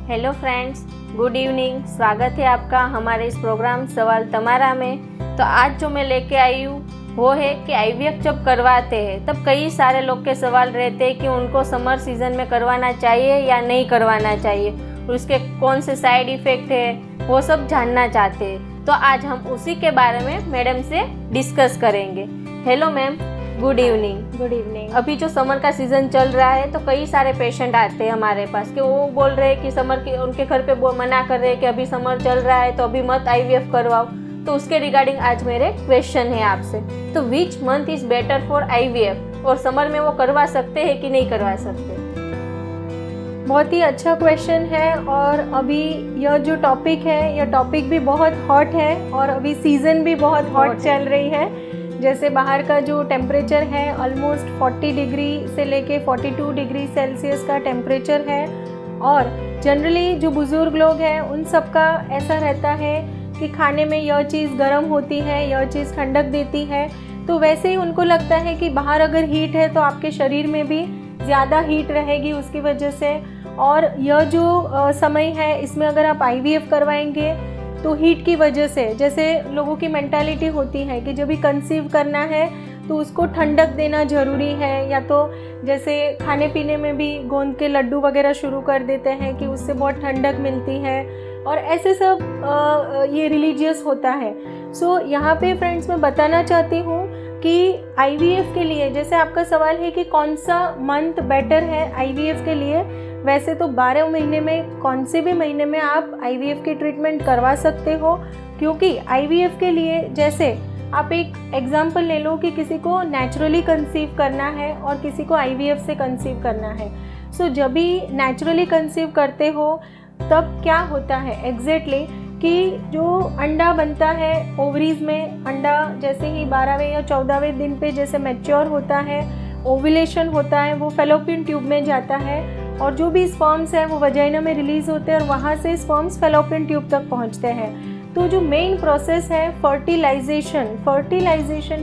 Hello friends, good evening. स्वागत है आपका हमारे इस प्रोग्राम सवाल तमारा में। तो आज जो मैं लेके आई हूँ वो है कि आईवीएफ जब करवाते हैं तब कई सारे लोग के सवाल रहते हैं कि उनको समर सीज़न में करवाना चाहिए या नहीं करवाना चाहिए, उसके कौन से साइड इफ़ेक्ट है वो सब जानना चाहते हैं। तो आज हम उसी के बारे में मैडम से डिस्कस करेंगे। Hello ma'am, good evening. Good evening. अभी जो समर का सीज़न चल रहा है तो कई सारे पेशेंट आते हैं हमारे पास कि वो बोल रहे हैं कि समर के उनके घर पे मना कर रहे हैं कि अभी समर चल रहा है तो अभी मत आईवीएफ करवाओ। तो उसके रिगार्डिंग आज मेरे क्वेश्चन है आपसे। तो which month is better for IVF, और समर में वो करवा सकते हैं कि नहीं करवा सकते? बहुत ही अच्छा क्वेश्चन है। और अभी यह जो टॉपिक है, यह टॉपिक भी बहुत हॉट है और अभी सीज़न भी बहुत हॉट चल रही है। जैसे बाहर का जो टेम्परेचर है ऑलमोस्ट 40 डिग्री से लेके 42 डिग्री सेल्सियस का टेम्परेचर है। और जनरली जो बुज़ुर्ग लोग हैं उन सब का ऐसा रहता है कि खाने में यह चीज़ गर्म होती है, यह चीज़ ठंडक देती है। तो वैसे ही उनको लगता है कि बाहर अगर हीट है तो आपके शरीर में भी ज़्यादा हीट रहेगी उसकी वजह से। और यह जो समय है इसमें अगर आप आईवीएफ करवाएंगे तो हीट की वजह से, जैसे लोगों की मेंटालिटी होती है कि जब भी कंसीव करना है तो उसको ठंडक देना ज़रूरी है, या तो जैसे खाने पीने में भी गोंद के लड्डू वगैरह शुरू कर देते हैं कि उससे बहुत ठंडक मिलती है। और ऐसे सब ये रिलीजियस होता है। सो यहाँ पे फ्रेंड्स मैं बताना चाहती हूँ कि आईवीएफ के लिए, जैसे आपका सवाल है कि कौन सा मंथ बेटर है आईवीएफ के लिए, वैसे तो 12 महीने में कौन से भी महीने में आप आईवीएफ की ट्रीटमेंट करवा सकते हो। क्योंकि आईवीएफ के लिए, जैसे आप एक एग्जांपल ले लो कि किसी को नेचुरली कंसीव करना है और किसी को आईवीएफ से कंसीव करना है। सो जब भी नेचुरली कंसीव करते हो तब क्या होता है एग्जैक्टली कि जो अंडा बनता है ओवरीज में, अंडा जैसे ही 12वें या 14वें दिन पे जैसे मैच्योर होता है, ओव्यूलेशन होता है, वो फेलोपियन ट्यूब में जाता है और जो भी स्पर्म्स है वो वजाइना में रिलीज़ होते हैं और वहाँ से स्पर्म्स फेलोपियन ट्यूब तक पहुँचते हैं। तो जो मेन प्रोसेस है फर्टिलाइजेशन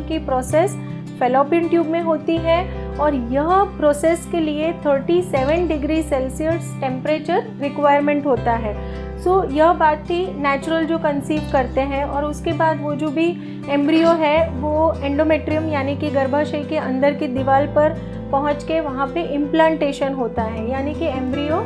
की प्रोसेस फेलोपियन ट्यूब में होती है। और यह प्रोसेस के लिए 37 डिग्री सेल्सियस टेम्परेचर रिक्वायरमेंट होता है। सो यह बात थी नेचुरल जो कंसीव करते हैं। और उसके बाद वो जो भी एम्ब्रियो है वो एंडोमेट्रियम यानी कि गर्भाशय के अंदर की दीवार पर पहुंच के वहाँ पे इम्प्लांटेशन होता है, यानी कि एम्ब्रियो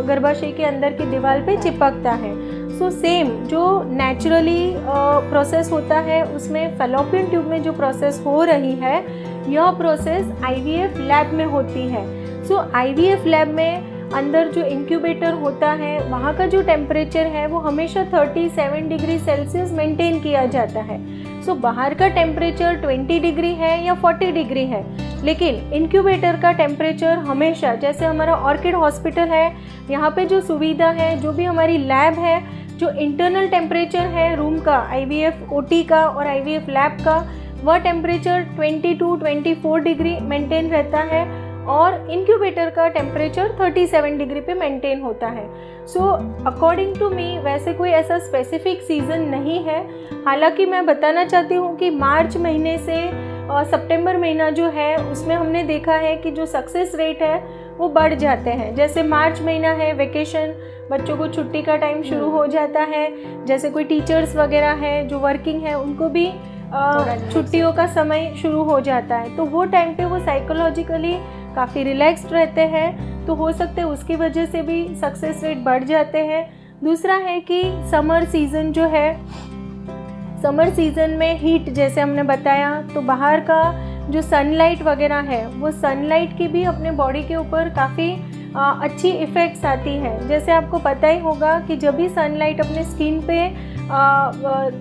गर्भाशय के अंदर की दीवार पे चिपकता है। सो सेम जो नेचुरली प्रोसेस होता है उसमें फेलोपियन ट्यूब में जो प्रोसेस हो रही है, यह प्रोसेस आईवीएफ लैब में होती है। सो आईवीएफ लैब में अंदर जो इंक्यूबेटर होता है वहाँ का जो टेम्परेचर है वो हमेशा 37 डिग्री सेल्सियस मेंटेन किया जाता है। सो बाहर का टेम्परेचर 20 डिग्री है या 40 डिग्री है, लेकिन इंक्यूबेटर का टेम्परेचर हमेशा, जैसे हमारा ऑर्किड हॉस्पिटल है, यहाँ पे जो सुविधा है, जो भी हमारी लैब है, जो इंटरनल टेम्परेचर है रूम का, आईवीएफ ओटी का और आईवीएफ लैब का, वह टेम्परेचर 22-24 डिग्री मेंटेन रहता है और इंक्यूबेटर का टेम्परेचर 37 डिग्री पे मेंटेन होता है। सो अकॉर्डिंग टू मी वैसे कोई ऐसा स्पेसिफिक सीज़न नहीं है। हालांकि मैं बताना चाहती हूँ कि मार्च महीने से सितंबर महीना जो है उसमें हमने देखा है कि जो सक्सेस रेट है वो बढ़ जाते हैं। जैसे मार्च महीना है, वेकेशन, बच्चों को छुट्टी का टाइम शुरू हो जाता है। जैसे कोई टीचर्स वगैरह है जो वर्किंग है उनको भी छुट्टियों का समय शुरू हो जाता है, तो वो टाइम पे वो साइकोलॉजिकली काफ़ी रिलैक्स्ड रहते हैं। तो हो सकता है उसकी वजह से भी सक्सेस रेट बढ़ जाते हैं। दूसरा है कि समर सीज़न जो है, समर सीज़न में हीट जैसे हमने बताया, तो बाहर का जो सनलाइट वगैरह है वो सनलाइट की भी अपने बॉडी के ऊपर काफ़ी अच्छी इफ़ेक्ट्स आती है। जैसे आपको पता ही होगा कि जब भी सनलाइट अपने स्किन पे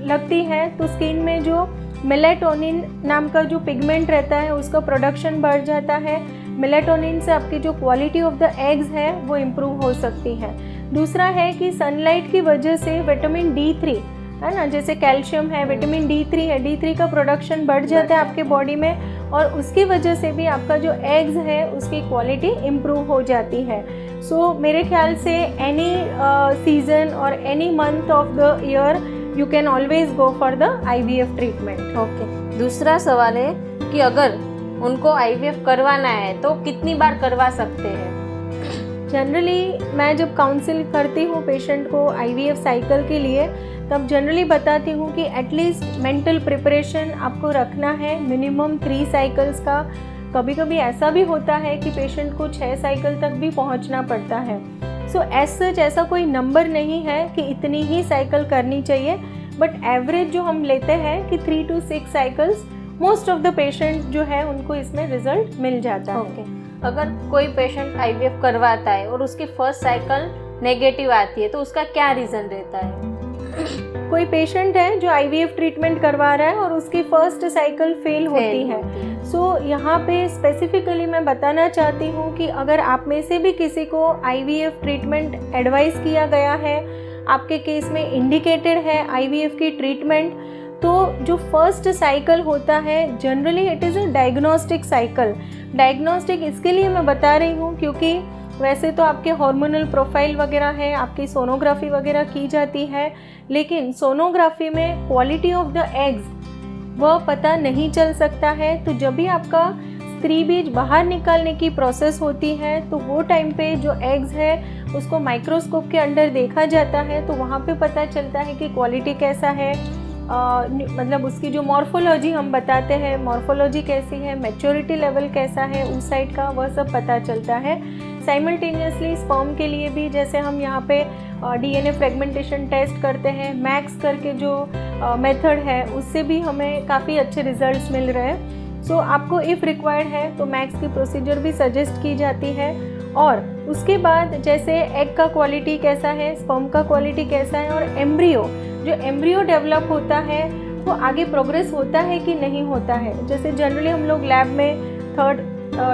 लगती है तो स्किन में जो मेलाटोनिन नाम का जो पिगमेंट रहता है उसका प्रोडक्शन बढ़ जाता है। मेलाटोनिन से आपकी जो क्वालिटी ऑफ द एग्स है वो इम्प्रूव हो सकती है। दूसरा है कि सनलाइट की वजह से विटामिन D3 है ना, जैसे कैल्शियम है, विटामिन D3 है, D3 का प्रोडक्शन बढ़ जाता है आपके बॉडी में और उसकी वजह से भी आपका जो एग्स है उसकी क्वालिटी इम्प्रूव हो जाती है। सो मेरे ख्याल से एनी सीज़न और any month of the year you can always go for the IVF treatment. Okay. दूसरा सवाल है कि अगर उनको आईवीएफ करवाना है तो कितनी बार करवा सकते हैं? जनरली मैं जब काउंसिल करती हूँ पेशेंट को आईवीएफ साइकिल के लिए, तब जनरली बताती हूँ कि एटलीस्ट मेंटल प्रिपरेशन आपको रखना है मिनिमम 3 साइकिल्स का। कभी कभी ऐसा भी होता है कि पेशेंट को 6 साइकिल तक भी पहुँचना पड़ता है। सो एज सच ऐसा कोई नंबर नहीं है कि इतनी ही साइकिल करनी चाहिए, बट एवरेज जो हम लेते हैं कि 3 to 6 cycles most of the patient जो है उनको इसमें रिजल्ट मिल जाता है। ओके, अगर कोई पेशेंट आईवीएफ करवाता है और उसकी फर्स्ट साइकिल नेगेटिव आती है तो उसका क्या रीज़न रहता है? कोई पेशेंट है जो आईवीएफ ट्रीटमेंट करवा रहा है और उसकी फर्स्ट साइकिल फेल होती है, सो यहाँ पे स्पेसिफिकली मैं बताना चाहती हूँ कि अगर आप में से भी किसी को आईवीएफ ट्रीटमेंट एडवाइस किया गया है, आपके केस में इंडिकेटेड है आईवीएफ की ट्रीटमेंट, तो जो फर्स्ट साइकिल होता है generally it is a diagnostic cycle. Diagnostic इसके लिए मैं बता रही हूँ क्योंकि वैसे तो आपके हार्मोनल प्रोफाइल वगैरह है, आपकी सोनोग्राफी वगैरह की जाती है, लेकिन सोनोग्राफी में क्वालिटी ऑफ द एग्स वह पता नहीं चल सकता है। तो जब भी आपका स्त्री बीज बाहर निकालने की प्रोसेस होती है तो वो टाइम पे जो एग्स है उसको माइक्रोस्कोप के अंडर देखा जाता है, तो वहाँ पे पता चलता है कि क्वालिटी कैसा है, मतलब उसकी जो मॉर्फोलॉजी हम बताते हैं, मॉर्फोलॉजी कैसी है, मैच्योरिटी लेवल कैसा है उस साइड का, वह सब पता चलता है। साइमल्टेनियसली स्पर्म के लिए भी जैसे हम यहाँ पे डीएनए फ्रेगमेंटेशन टेस्ट करते हैं, मैक्स करके जो मेथड है उससे भी हमें काफ़ी अच्छे रिजल्ट्स मिल रहे हैं। सो आपको इफ़ रिक्वायर्ड है तो मैक्स की प्रोसीजर भी सजेस्ट की जाती है। और उसके बाद जैसे एग का क्वालिटी कैसा है, स्पर्म का क्वालिटी कैसा है, और एम्ब्रियो जो एम्ब्रियो डेवलप होता है वो आगे प्रोग्रेस होता है कि नहीं होता है। जैसे जनरली हम लोग लैब में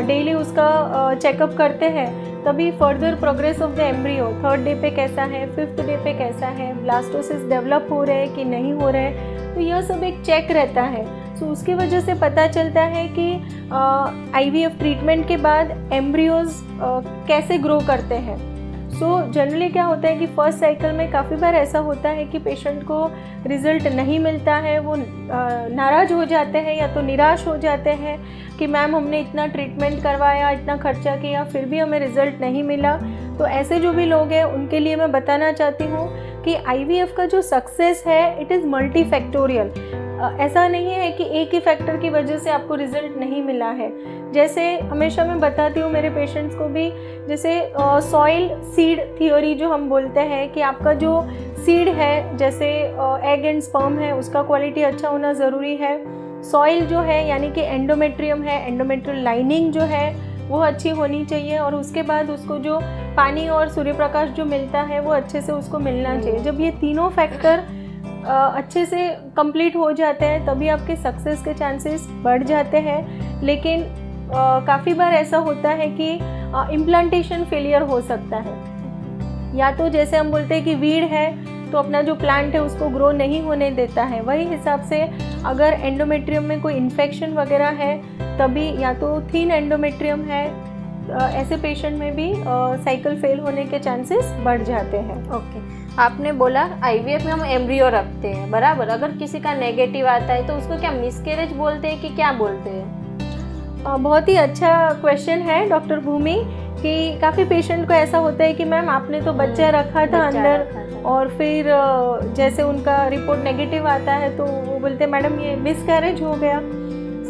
डेली उसका चेकअप करते हैं, तभी further progress of the embryo 3rd day पे कैसा है, 5th डे पे कैसा है, ब्लास्टोसिस डेवलप हो रहे हैं कि नहीं हो रहे हैं, तो यह सब एक चेक रहता है। सो उसकी वजह से पता चलता है कि आईवीएफ ट्रीटमेंट के बाद एम्ब्रियोज कैसे ग्रो करते हैं। सो जनरली क्या होता है कि फर्स्ट साइकिल में काफ़ी बार ऐसा होता है कि पेशेंट को रिज़ल्ट नहीं मिलता है, वो नाराज़ हो जाते हैं या तो निराश हो जाते हैं कि मैम हमने इतना ट्रीटमेंट करवाया, इतना खर्चा किया, फिर भी हमें रिज़ल्ट नहीं मिला। तो ऐसे जो भी लोग हैं उनके लिए मैं बताना चाहती हूँ कि आईवीएफ का जो सक्सेस है इट इज़ मल्टीफैक्टोरियल। ऐसा नहीं है कि एक ही फैक्टर की वजह से आपको रिज़ल्ट नहीं मिला है। जैसे हमेशा मैं बताती हूँ मेरे पेशेंट्स को भी, जैसे सॉइल सीड थियोरी जो हम बोलते हैं कि आपका जो सीड है जैसे एग एंड स्पर्म है उसका क्वालिटी अच्छा होना ज़रूरी है। सॉइल जो है यानी कि एंडोमेट्रियम है, एंडोमेट्रियल लाइनिंग जो है वो अच्छी होनी चाहिए, और उसके बाद उसको जो पानी और सूर्य प्रकाश जो मिलता है वो अच्छे से उसको मिलना चाहिए। जब ये तीनों फैक्टर अच्छे से कंप्लीट हो जाते हैं तभी आपके सक्सेस के चांसेस बढ़ जाते हैं। लेकिन काफ़ी बार ऐसा होता है कि इम्प्लांटेशन फेलियर हो सकता है, या तो जैसे हम बोलते हैं कि वीड है तो अपना जो प्लांट है उसको ग्रो नहीं होने देता है। वही हिसाब से अगर एंडोमेट्रियम में कोई इन्फेक्शन वगैरह है तभी, या तो थिन एंडोमेट्रियम है, ऐसे पेशेंट में भी साइकिल फेल होने के चांसेस बढ़ जाते हैं। ओके, आपने बोला आईवीएफ में हम एम्ब्रियो रखते हैं, बराबर। अगर किसी का नेगेटिव आता है तो उसको क्या मिसकैरेज बोलते हैं कि क्या बोलते हैं? बहुत ही अच्छा क्वेश्चन है डॉक्टर भूमि, कि काफ़ी पेशेंट को ऐसा होता है कि मैम आपने तो बच्चा रखा था अंदर और फिर जैसे उनका रिपोर्ट नेगेटिव आता है तो वो बोलते हैं मैडम ये मिसकैरेज हो गया।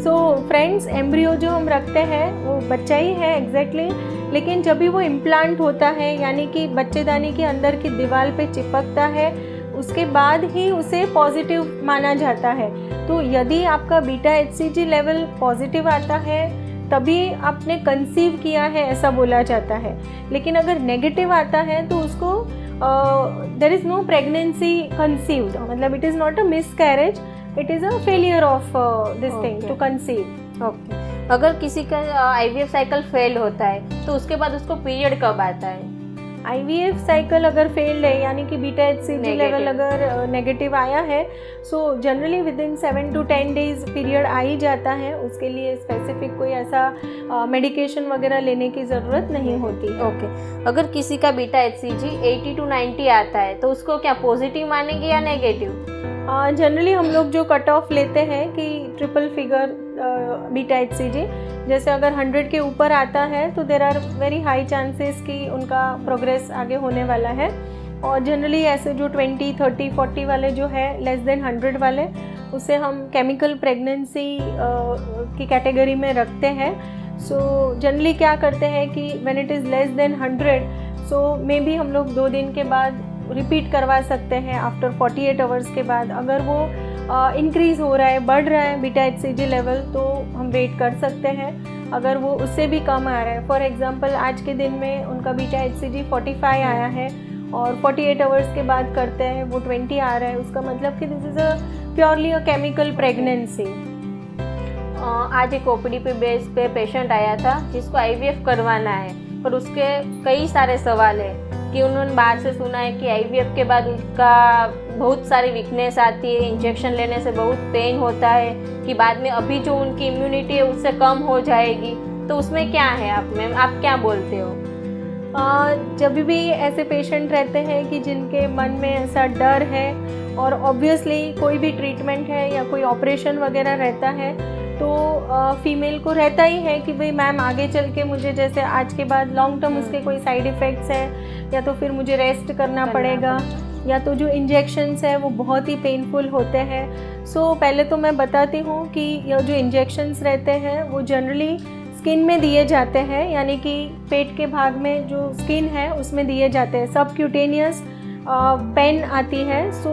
सो फ्रेंड्स, एम्ब्रियो जो हम रखते हैं वो बच्चा ही है एग्जैक्टली, लेकिन जब भी वो इम्प्लांट होता है यानी कि बच्चेदानी के अंदर की दीवार पे चिपकता है उसके बाद ही उसे पॉजिटिव माना जाता है। तो यदि आपका बीटा HCG लेवल पॉजिटिव आता है तभी आपने कंसीव किया है ऐसा बोला जाता है, लेकिन अगर नेगेटिव आता है तो उसको there is no pregnancy conceived, मतलब it is not a miscarriage, it is a failure of this thing to conceive. Okay, अगर किसी का आईवीएफ साइकिल फेल होता है तो उसके बाद उसको पीरियड कब आता है? आईवीएफ साइकिल अगर फेल्ड है यानी कि बीटा HCG लेवल अगर नेगेटिव आया है, so generally within 7 to 10 days period आ ही जाता है। उसके लिए स्पेसिफिक कोई ऐसा मेडिकेशन वगैरह लेने की ज़रूरत नहीं होती। ओके, अगर किसी का बीटा HCG 80 to 90 आता है तो उसको क्या पॉजिटिव मानेंगे या नेगेटिव? जनरली हम लोग जो कट ऑफ लेते हैं कि ट्रिपल फिगर बीटा HCG, जैसे अगर 100 के ऊपर आता है तो there are very high chances कि उनका प्रोग्रेस आगे होने वाला है। और जनरली ऐसे जो 20, 30, 40 वाले जो है लेस देन 100 वाले, उसे हम केमिकल प्रेगनेंसी की कैटेगरी में रखते हैं। सो जनरली क्या करते हैं कि when it is less than 100, so may be हम लोग 2 दिन के बाद रिपीट करवा सकते हैं आफ्टर 48 आवर्स के बाद। अगर वो इंक्रीज़ हो रहा है, बढ़ रहा है बीटा HCG लेवल, तो हम वेट कर सकते हैं। अगर वो उससे भी कम आ रहा है, फॉर एग्जांपल आज के दिन में उनका बीटा HCG 45 आया है और 48 आवर्स के बाद करते हैं वो 20 आ रहा है, उसका मतलब कि this is a purely a chemical pregnancy. आज एक OPD पे बेस पे पेशेंट आया था जिसको IVF करवाना है, पर उसके कई सारे सवाल है कि उन्होंने बाहर से सुना है कि IVF के बाद उसका बहुत सारी वीकनेस आती है, इंजेक्शन लेने से बहुत पेन होता है, कि बाद में अभी जो उनकी इम्यूनिटी है उससे कम हो जाएगी। तो उसमें क्या है आप मैम, आप क्या बोलते हो? जब भी ऐसे पेशेंट रहते हैं कि जिनके मन में ऐसा डर है और ऑब्वियसली कोई भी ट्रीटमेंट है या कोई ऑपरेशन वगैरह रहता है, तो फीमेल को रहता ही है कि भाई मैम आगे चल के मुझे जैसे आज के बाद लॉन्ग टर्म उसके कोई साइड इफ़ेक्ट्स हैं, या तो फिर मुझे रेस्ट करना पड़ेगा, या तो जो इंजेक्शन्स है वो बहुत ही पेनफुल होते हैं। सो पहले तो मैं बताती हूँ कि ये जो इंजेक्शन्स रहते हैं वो जनरली स्किन में दिए जाते हैं, यानी कि पेट के भाग में जो स्किन है उसमें दिए जाते हैं। सबक्यूटेनियस पेन आती है। सो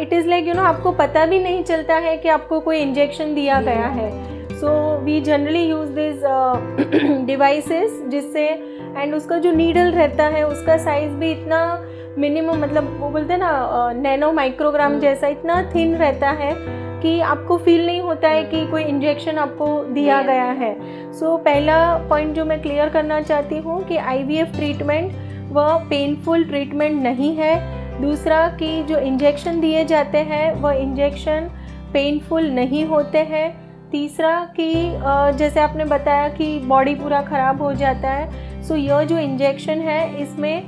इट इज़ लाइक आपको पता भी नहीं चलता है कि आपको कोई इंजेक्शन दिया गया है। So we generally use this devices जिससे, एंड उसका जो नीडल रहता है उसका साइज़ भी इतना मिनिमम, मतलब वो बोलते हैं ना नैनो माइक्रोग्राम जैसा, इतना थिन रहता है कि आपको फील नहीं होता है कि कोई इंजेक्शन आपको दिया गया है। सो पहला पॉइंट जो मैं क्लियर करना चाहती हूँ कि IVF ट्रीटमेंट वह पेनफुल ट्रीटमेंट नहीं है। दूसरा कि जो इंजेक्शन दिए जाते हैं वह इंजेक्शन पेनफुल नहीं होते हैं। तीसरा कि जैसे आपने बताया कि बॉडी पूरा ख़राब हो जाता है, सो यह जो इंजेक्शन है इसमें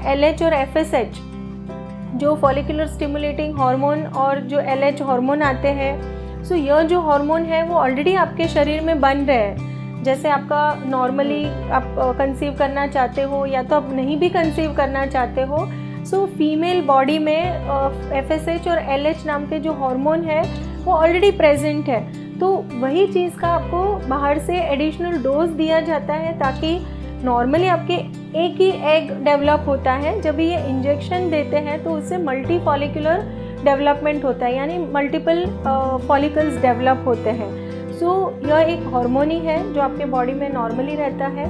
LH और FSH जो फॉलिकुलर स्टिमुलेटिंग हार्मोन और जो LH हार्मोन आते हैं, सो यह जो हार्मोन है वो ऑलरेडी आपके शरीर में बन रहे हैं। जैसे आपका नॉर्मली आप कंसीव करना चाहते हो या तो आप नहीं भी कंसीव करना चाहते हो, सो फीमेल बॉडी में FSH और LH नाम के जो हार्मोन है वो ऑलरेडी प्रेजेंट है। तो वही चीज़ का आपको बाहर से एडिशनल डोज दिया जाता है, ताकि नॉर्मली आपके एक ही एग डेवलप होता है, जब ये इंजेक्शन देते हैं तो उससे मल्टी फॉलिकुलर डेवलपमेंट होता है, यानी मल्टीपल फॉलिकल्स डेवलप होते हैं। सो यह एक हार्मोन ही है जो आपके बॉडी में नॉर्मली रहता है,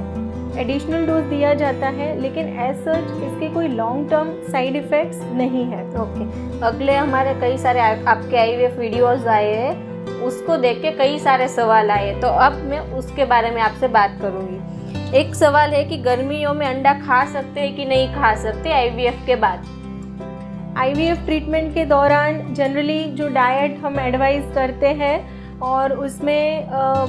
एडिशनल डोज दिया जाता है, लेकिन एज सच इसके कोई लॉन्ग टर्म साइड इफ़ेक्ट्स नहीं है। ओके, अगले हमारे कई सारे आपके IVF वीडियोज़ आए हैं, उसको देख के कई सारे सवाल आए, तो अब मैं उसके बारे में आपसे बात करूँगी। एक सवाल है कि गर्मियों में अंडा खा सकते हैं कि नहीं खा सकते IVF के बाद? IVF ट्रीटमेंट के दौरान जनरली जो डाइट हम एडवाइस करते हैं और उसमें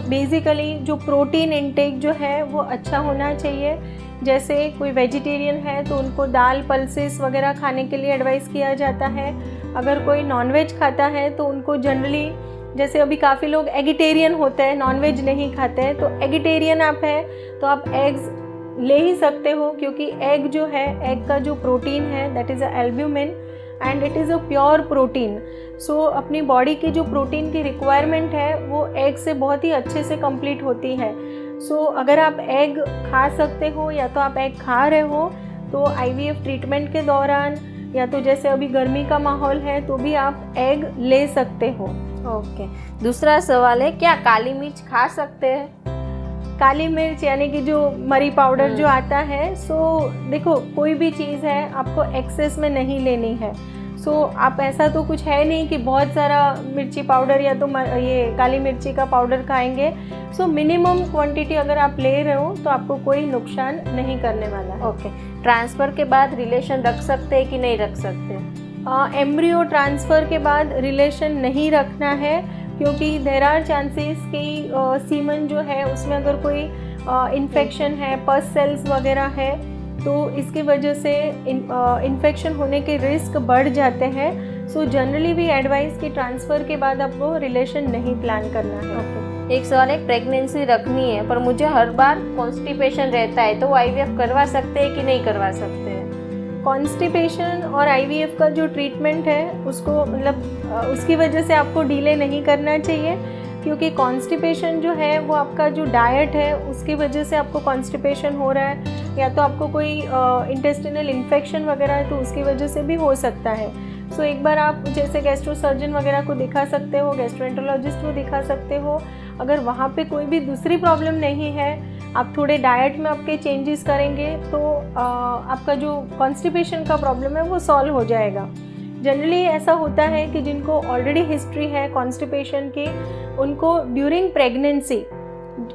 बेसिकली जो प्रोटीन इनटेक जो है वो अच्छा होना चाहिए। जैसे कोई वेजिटेरियन है तो उनको दाल, पल्सेस वगैरह खाने के लिए एडवाइस किया जाता है। अगर कोई नॉनवेज खाता है तो उनको जनरली, जैसे अभी काफ़ी लोग एगिटेरियन होते हैं, नॉनवेज नहीं खाते हैं, तो एगिटेरियन आप हैं तो आप एग्स ले ही सकते हो, क्योंकि एग जो है, एग का जो प्रोटीन है that is a albumin and it is a pure protein. So अपनी बॉडी की जो प्रोटीन की रिक्वायरमेंट है वो एग से बहुत ही अच्छे से कंप्लीट होती है। सो अगर आप एग खा सकते हो या तो आप एग खा रहे हो तो IVF ट्रीटमेंट के दौरान, या तो जैसे अभी गर्मी का माहौल है तो भी आप एग ले सकते हो। ओके, दूसरा सवाल है क्या काली मिर्च खा सकते हैं? काली मिर्च यानी कि जो मरी पाउडर जो आता है, सो देखो कोई भी चीज़ है आपको एक्सेस में नहीं लेनी है। सो आप ऐसा तो कुछ है नहीं कि बहुत सारा मिर्ची पाउडर या तो ये काली मिर्ची का पाउडर खाएंगे। सो मिनिमम क्वांटिटी अगर आप ले रहे हो तो आपको कोई नुकसान नहीं करने वाला है। ओके, ट्रांसफ़र के बाद रिलेशन रख सकते हैं कि नहीं रख सकते? एम्ब्रियो ट्रांसफ़र के बाद रिलेशन नहीं रखना है, क्योंकि देर आर चांसेस कि सीमन जो है उसमें अगर कोई इन्फेक्शन है, पस सेल्स वगैरह है, तो इसकी वजह से इन्फेक्शन होने के रिस्क बढ़ जाते हैं। सो जनरली भी एडवाइस कि ट्रांसफ़र के बाद आपको रिलेशन नहीं प्लान करना है। ओके, एक सवाल है, प्रेगनेंसी रखनी है पर मुझे हर बार कॉन्स्टिपेशन रहता है, तो वो आईवीएफ करवा सकते हैं कि नहीं करवा सकते हैं? कॉन्स्टिपेशन और आईवीएफ का जो ट्रीटमेंट है उसको मतलब उसकी वजह से आपको डिले नहीं करना चाहिए, क्योंकि कॉन्स्टिपेशन जो है वो आपका जो डाइट है उसकी वजह से आपको कॉन्स्टिपेशन हो रहा है, या तो आपको कोई इंटेस्टिनल इन्फेक्शन वगैरह है तो उसकी वजह से भी हो सकता है। सो एक बार आप जैसे गैस्ट्रो सर्जन वगैरह को दिखा सकते हो, गैस्ट्रोएंटरोलॉजिस्ट को दिखा सकते हो। अगर वहाँ पे कोई भी दूसरी प्रॉब्लम नहीं है, आप थोड़े डाइट में आपके चेंजेस करेंगे तो आपका जो कॉन्स्टिपेशन का प्रॉब्लम है वो सॉल्व हो जाएगा। जनरली ऐसा होता है कि जिनको ऑलरेडी हिस्ट्री है कॉन्स्टिपेशन की, उनको ड्यूरिंग प्रेगनेंसी,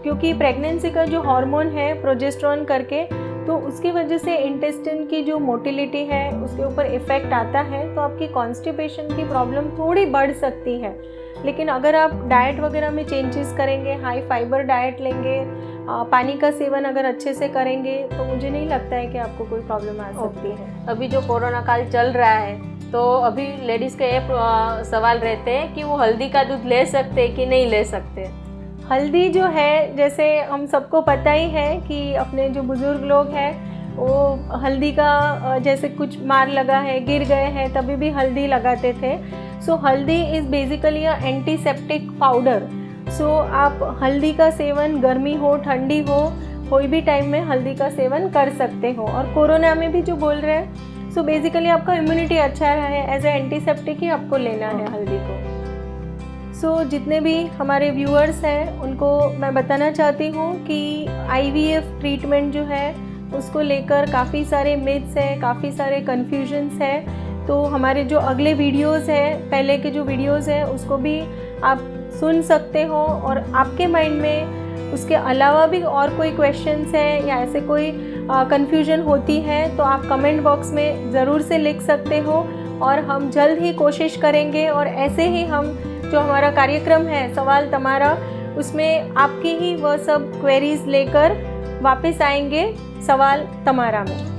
क्योंकि प्रेगनेंसी का जो हार्मोन है प्रोजेस्टेरॉन करके, तो उसकी वजह से इंटेस्टिन की जो मोटिलिटी है उसके ऊपर इफ़ेक्ट आता है, तो आपकी कॉन्स्टिपेशन की प्रॉब्लम थोड़ी बढ़ सकती है। लेकिन अगर आप डाइट वगैरह में चेंजेस करेंगे, हाई फाइबर डाइट लेंगे, पानी का सेवन अगर अच्छे से करेंगे, तो मुझे नहीं लगता है कि आपको कोई प्रॉब्लम आ सकती है। अभी जो कोरोना काल चल रहा है, तो अभी लेडीज़ के ये सवाल रहते हैं कि वो हल्दी का दूध ले सकते हैं कि नहीं ले सकते? हल्दी जो है, जैसे हम सबको पता ही है कि अपने जो बुज़ुर्ग लोग हैं वो हल्दी का जैसे कुछ मार लगा है, गिर गए हैं, तभी भी हल्दी लगाते थे। So haldi is basically a antiseptic powder. So आप हल्दी का सेवन गर्मी हो ठंडी हो कोई भी टाइम में हल्दी का सेवन कर सकते हो। और कोरोना में भी जो बोल रहे हैं, सो बेसिकली आपका इम्यूनिटी अच्छा रहा है, एज ए एंटीसेप्टिक ही आपको लेना है हल्दी को। सो जितने भी हमारे व्यूअर्स हैं उनको मैं बताना चाहती हूँ कि आईवीएफ ट्रीटमेंट जो है उसको लेकर काफ़ी सारे मिथ्स हैं, काफ़ी सारे कन्फ्यूजन्स हैं। तो हमारे जो अगले वीडियोस हैं, पहले के जो वीडियोस हैं उसको भी आप सुन सकते हो, और आपके माइंड में उसके अलावा भी और कोई क्वेश्चंस हैं या ऐसे कोई कन्फ्यूजन होती है तो आप कमेंट बॉक्स में ज़रूर से लिख सकते हो, और हम जल्द ही कोशिश करेंगे। और ऐसे ही हम जो हमारा कार्यक्रम है सवाल तमारा, उसमें आपकी ही वह सब क्वेरीज लेकर वापस आएंगे सवाल तमारा में।